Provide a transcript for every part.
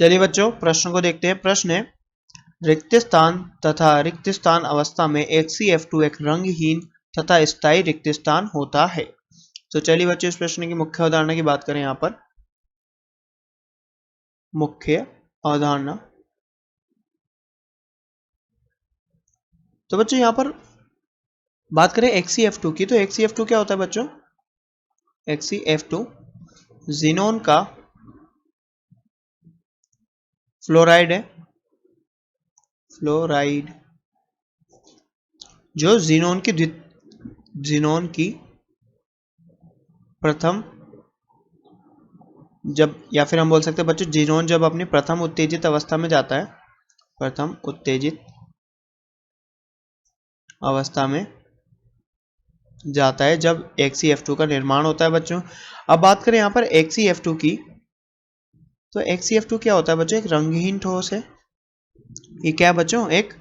चलिए बच्चों प्रश्न को देखते हैं। प्रश्न है, रिक्त स्थान तथा रिक्त स्थान अवस्था में HCF2 एक रंगहीन तथा स्थायी रिक्त स्थान होता है। तो चलिए बच्चों इस प्रश्न की मुख्य अवधारणा की बात करें। यहाँ पर मुख्य अवधारणा, तो बच्चों यहाँ पर बात करें HCF2 की, तो HCF2 क्या होता है बच्चों? HCF2 ज़ीनोन का फ्लोराइड है। फ्लोराइड जो ज़ीनोन की प्रथम, जब, या फिर हम बोल सकते हैं बच्चों ज़ीनोन जब अपनी प्रथम उत्तेजित अवस्था में जाता है, प्रथम उत्तेजित अवस्था में जाता है जब HCF2 का निर्माण होता है बच्चों। अब बात करें यहाँ पर HCF2 की, तो HCF2 क्या होता है बच्चों? एक रंगहीन ठोस है। ये क्या है बच्चों? एक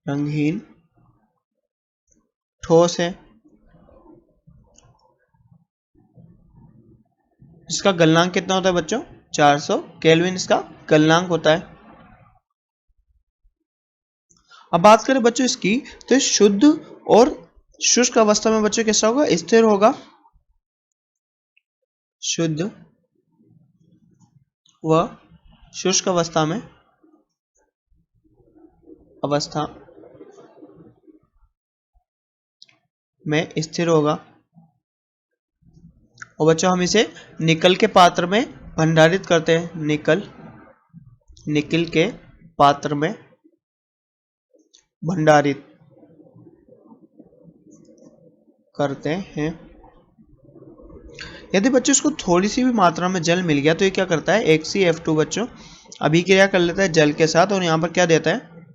रंगहीन ठोस है। इसका गलनांक कितना होता है बच्चों? 400 केल्विन इसका गलनांक होता है। अब बात करें बच्चों इसकी, तो शुद्ध और शुष्क अवस्था में बच्चों कैसा होगा? स्थिर होगा। शुद्ध व शुष्क अवस्था में स्थिर होगा। और बच्चों हम इसे निकल के पात्र में भंडारित करते हैं। निकल के पात्र में भंडारित करते हैं। यदि बच्चों इसको थोड़ी सी भी मात्रा में जल मिल गया तो ये क्या करता है? HCF2 बच्चों अभिक्रिया कर लेता है जल के साथ, और यहाँ पर क्या देता है?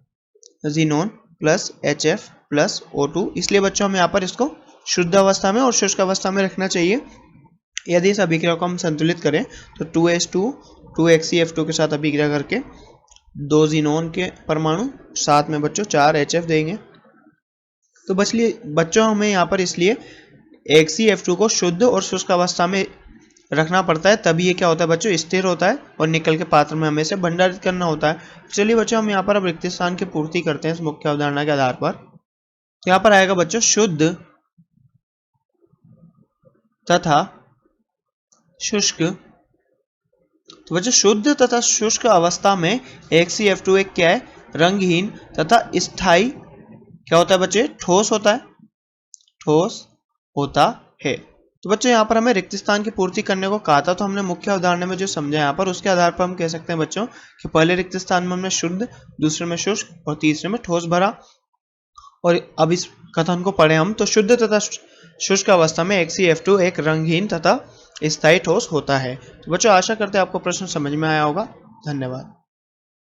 ज़ीनोन प्लस HF प्लस O2। इसलिए बच्चों हम यहाँ पर इसको शुद्ध अवस्था में और शुष्क अवस्था में रखना चाहिए। यदि इस अभिक्रिया को हम संतुलित करें तो 2H2 2HCF2 के साथ अभिक्रिया करके 2 ज़ीनोन के परमाणु साथ में बच्चों 4 HF देंगे। तो बच्चों हमें यहाँ पर इसलिए HCF2 को शुद्ध और शुष्क अवस्था में रखना पड़ता है, तभी ये क्या होता है बच्चों? स्थिर होता है, और निकल के पात्र में हमें इसे भंडारित करना होता है। चलिए बच्चों हम यहाँ पर अब रिक्त स्थान की पूर्ति करते हैं इस मुख्य अवधारणा के आधार पर। यहाँ पर आएगा बच्चों शुद्ध तथा शुष्क। तो बच्चों शुद्ध तथा शुष्क अवस्था में HCF2 एक क्या है? रंगहीन तथा स्थायी क्या होता है बच्चे? ठोस होता है। ठोस होता है। तो बच्चों यहाँ पर हमें रिक्त स्थान की पूर्ति करने को कहा था, तो हमने मुख्य अवधारणा में जो समझा यहाँ पर उसके आधार पर हम कह सकते हैं बच्चों कि पहले रिक्त स्थान में हमने शुद्ध, दूसरे में शुष्क और तीसरे में ठोस भरा। और अब इस कथन को पढ़े हम, तो शुद्ध तथा शुष्क अवस्था में HCF2 एक रंगहीन तथा स्थायी ठोस होता है। तो बच्चों आशा करते हैं आपको प्रश्न समझ में आया होगा। धन्यवाद।